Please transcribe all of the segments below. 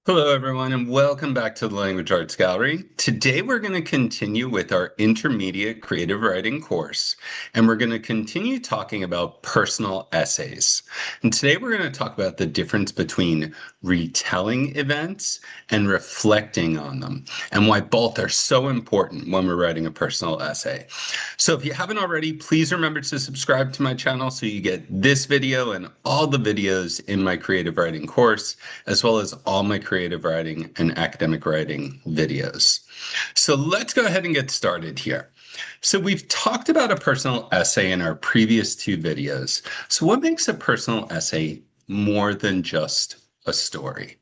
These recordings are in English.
Hello, everyone, and welcome back to the Language Arts Gallery. Today, we're going to continue with our intermediate creative writing course, and we're going to continue talking about personal essays. And today, we're going to talk about the difference between retelling events and reflecting on them, and why both are so important when we're writing a personal essay. So, if you haven't already, please remember to subscribe to my channel so you get this video and all the videos in my creative writing course, as well as all my creative writing and academic writing videos. So let's go ahead and get started here. So we've talked about a personal essay in our previous two videos. So what makes a personal essay more than just a story?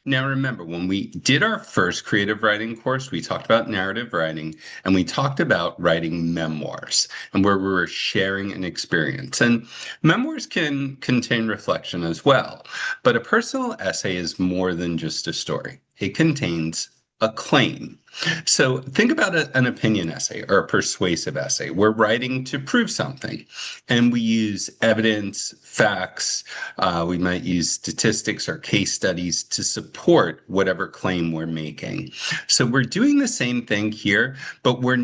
Now, remember, when we did our first creative writing course, we talked about narrative writing and we talked about writing memoirs and where we were sharing an experience. And memoirs can contain reflection as well, but a personal essay is more than just a story. It contains a claim. So think about an opinion essay or a persuasive essay. We're writing to prove something, and we use evidence, facts. We might use statistics or case studies to support whatever claim we're making. So we're doing the same thing here, but we're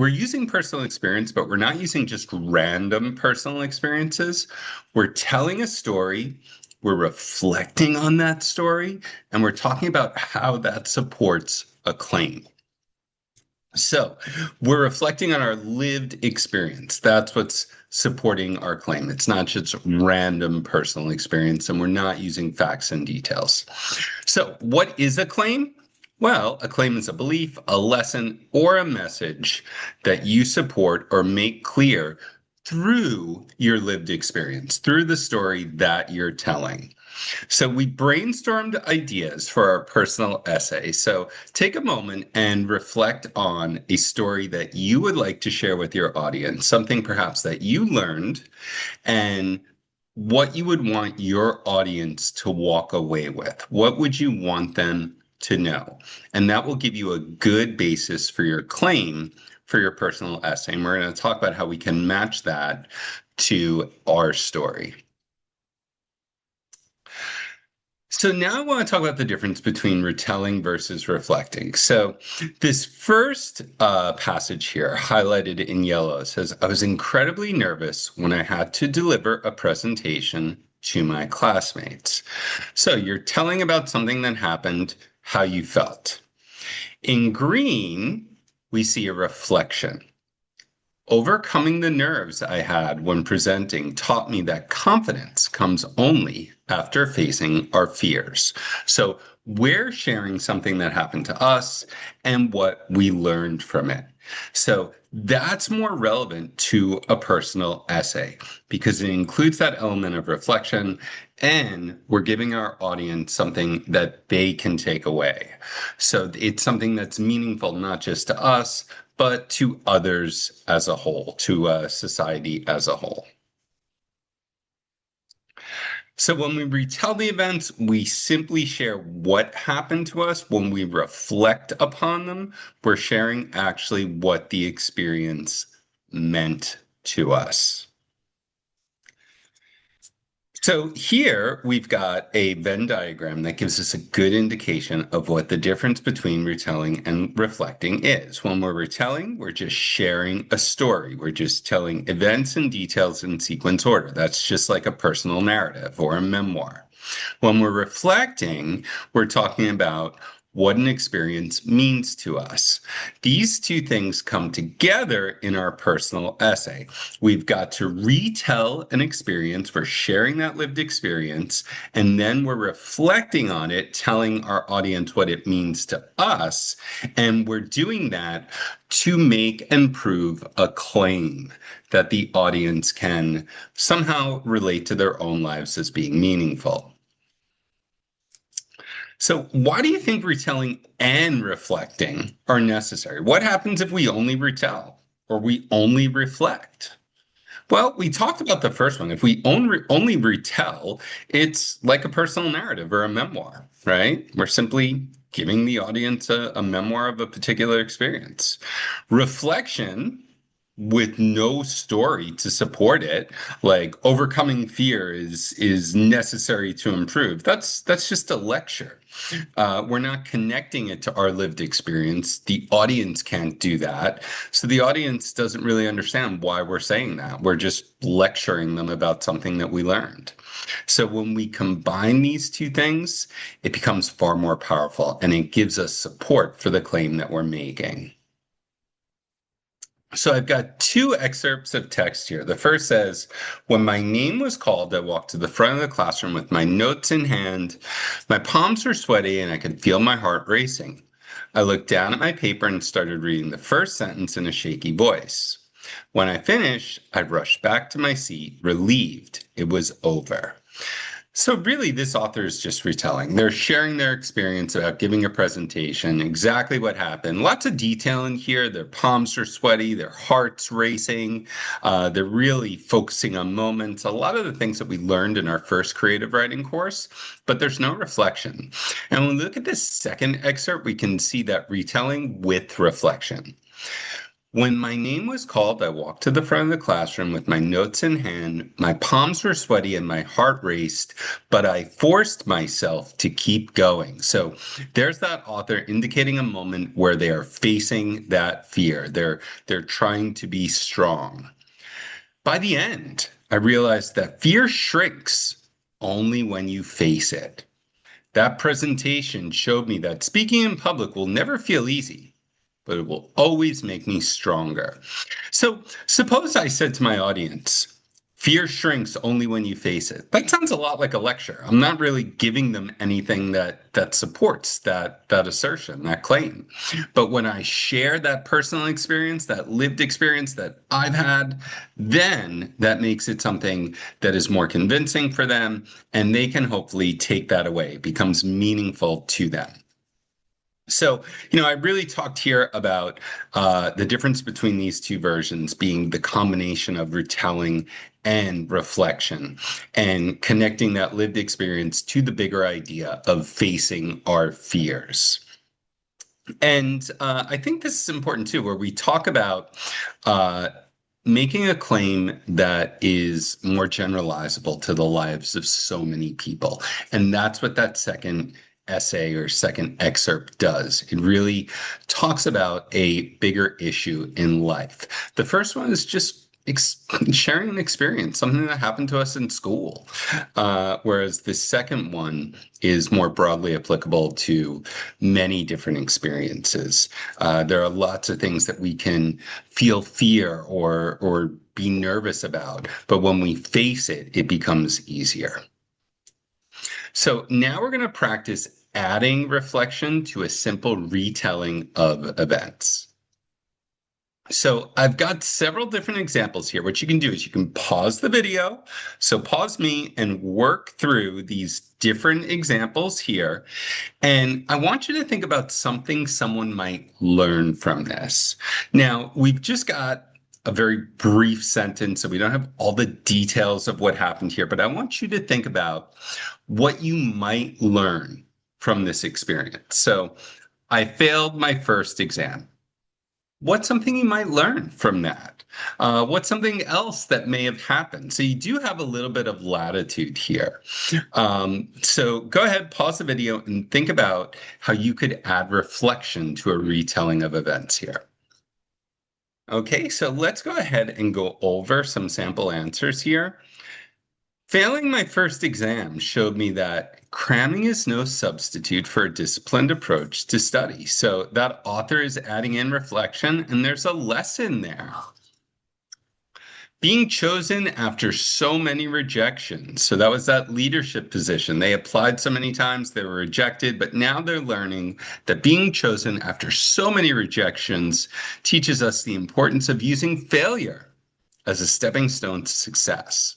using personal experience, but we're not using just random personal experiences. We're telling a story. We're reflecting on that story, and we're talking about how that supports a claim. So we're reflecting on our lived experience. That's what's supporting our claim. It's not just random personal experience, and we're not using facts and details. So what is a claim? Well, a claim is a belief, a lesson, or a message that you support or make clear through your lived experience, through the story that you're telling. So we brainstormed ideas for our personal essay. So take a moment and reflect on a story that you would like to share with your audience, something perhaps that you learned, and what you would want your audience to walk away with. What would you want them to know? And that will give you a good basis for your claim for your personal essay. And we're going to talk about how we can match that to our story. So now I want to talk about the difference between retelling versus reflecting. So this first passage here, highlighted in yellow, says, I was incredibly nervous when I had to deliver a presentation to my classmates. So you're telling about something that happened, how you felt. In green, we see a reflection. Overcoming the nerves I had when presenting taught me that confidence comes only after facing our fears. So we're sharing something that happened to us and what we learned from it. So that's more relevant to a personal essay because it includes that element of reflection, and we're giving our audience something that they can take away. So it's something that's meaningful, not just to us, but to others as a whole, to society as a whole. So when we retell the events, we simply share what happened to us. When we reflect upon them, we're sharing actually what the experience meant to us. So here we've got a Venn diagram that gives us a good indication of what the difference between retelling and reflecting is. When we're retelling, we're just sharing a story. We're just telling events and details in sequence order. That's just like a personal narrative or a memoir. When we're reflecting, we're talking about what an experience means to us. These two things come together in our personal essay. We've got to retell an experience, we're sharing that lived experience, and then we're reflecting on it, telling our audience what it means to us. And we're doing that to make and prove a claim that the audience can somehow relate to their own lives as being meaningful. So why do you think retelling and reflecting are necessary? What happens if we only retell or we only reflect? Well, we talked about the first one. If we only retell, it's like a personal narrative or a memoir, right? We're simply giving the audience a memoir of a particular experience. Reflection, with no story to support it, like overcoming fear is necessary to improve. That's just a lecture. We're not connecting it to our lived experience. The audience can't do that. So the audience doesn't really understand why we're saying that. We're just lecturing them about something that we learned. So when we combine these two things, it becomes far more powerful and it gives us support for the claim that we're making. So I've got two excerpts of text here. The first says, when my name was called, I walked to the front of the classroom with my notes in hand. My palms were sweaty and I could feel my heart racing. I looked down at my paper and started reading the first sentence in a shaky voice. When I finished, I rushed back to my seat, relieved it was over. So really, this author is just retelling. They're sharing their experience about giving a presentation, exactly what happened. Lots of detail in here. Their palms are sweaty, their heart's racing. They're really focusing on moments, a lot of the things that we learned in our first creative writing course, but there's no reflection. And when we look at this second excerpt, we can see that retelling with reflection. When my name was called, I walked to the front of the classroom with my notes in hand. My palms were sweaty and my heart raced, but I forced myself to keep going. So there's that author indicating a moment where they are facing that fear. They're trying to be strong. By the end, I realized that fear shrinks only when you face it. That presentation showed me that speaking in public will never feel easy, but it will always make me stronger. So suppose I said to my audience, fear shrinks only when you face it. That sounds a lot like a lecture. I'm not really giving them anything that supports that assertion, that claim. But when I share that personal experience, that lived experience that I've had, then that makes it something that is more convincing for them, and they can hopefully take that away. It becomes meaningful to them. So, I really talked here about the difference between these two versions being the combination of retelling and reflection and connecting that lived experience to the bigger idea of facing our fears. And I think this is important too, where we talk about making a claim that is more generalizable to the lives of so many people. And that's what that second essay or second excerpt does. It really talks about a bigger issue in life. The first one is just sharing an experience, something that happened to us in school. Whereas the second one is more broadly applicable to many different experiences. There are lots of things that we can feel fear or be nervous about, but when we face it, it becomes easier. So now we're going to practice adding reflection to a simple retelling of events. So I've got several different examples here. What you can do is you can pause the video. So pause me and work through these different examples here. And I want you to think about something someone might learn from this. Now, we've just got a very brief sentence, so we don't have all the details of what happened here, but I want you to think about what you might learn from this experience. So I failed my first exam. What's something you might learn from that? What's something else that may have happened? So you do have a little bit of latitude here. So go ahead, pause the video, and think about how you could add reflection to a retelling of events here. Okay, so let's go ahead and go over some sample answers here. Failing my first exam showed me that cramming is no substitute for a disciplined approach to study. So that author is adding in reflection, and there's a lesson there. Being chosen after so many rejections. So that was that leadership position. They applied so many times, they were rejected, but now they're learning that being chosen after so many rejections teaches us the importance of using failure as a stepping stone to success.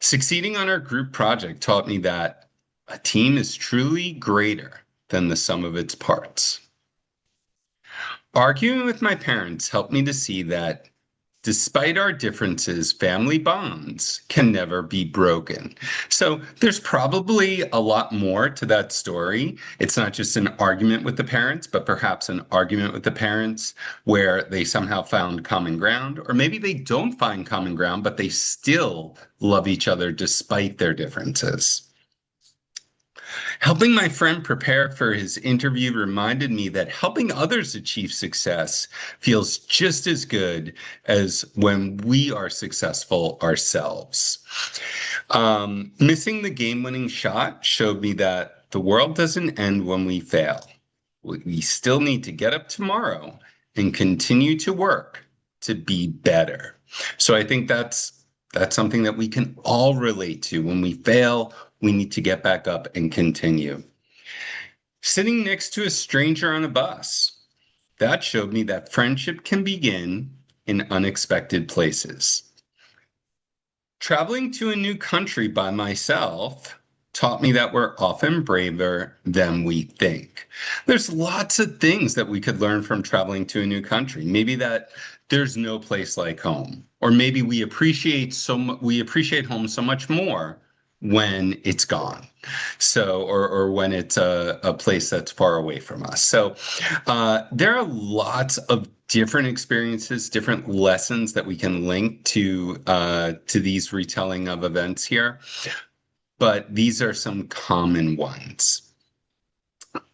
Succeeding on our group project taught me that a team is truly greater than the sum of its parts. Arguing with my parents helped me to see that Despite our differences, family bonds can never be broken. So there's probably a lot more to that story. It's not just an argument with the parents, but perhaps an argument with the parents where they somehow found common ground, or maybe they don't find common ground, but they still love each other despite their differences. Helping my friend prepare for his interview reminded me that helping others achieve success feels just as good as when we are successful ourselves. Missing the game winning shot showed me that the world doesn't end when we fail. We still need to get up tomorrow and continue to work to be better. So I think that's something that we can all relate to. When we fail, we need to get back up and continue. Sitting next to a stranger on a bus, that showed me that friendship can begin in unexpected places. Traveling to a new country by myself taught me that we're often braver than we think. There's lots of things that we could learn from traveling to a new country. Maybe that there's no place like home, or maybe we appreciate home so much more when it's gone. So, or when it's a place that's far away from us. So, there are lots of different experiences, different lessons that we can link to these retelling of events here, but these are some common ones.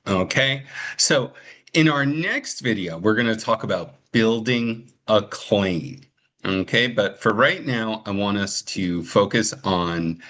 Okay, so in our next video, we're going to talk about building a claim. Okay, but for right now, I want us to focus on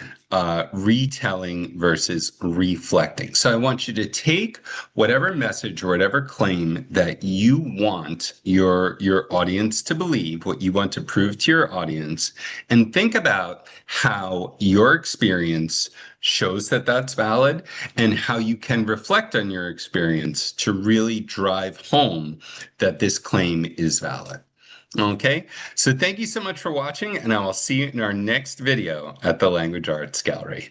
retelling versus reflecting. So I want you to take whatever message or whatever claim that you want your audience to believe, what you want to prove to your audience, and think about how your experience shows that that's valid and how you can reflect on your experience to really drive home that this claim is valid. Okay, so thank you so much for watching, and I will see you in our next video at the Language Arts Gallery.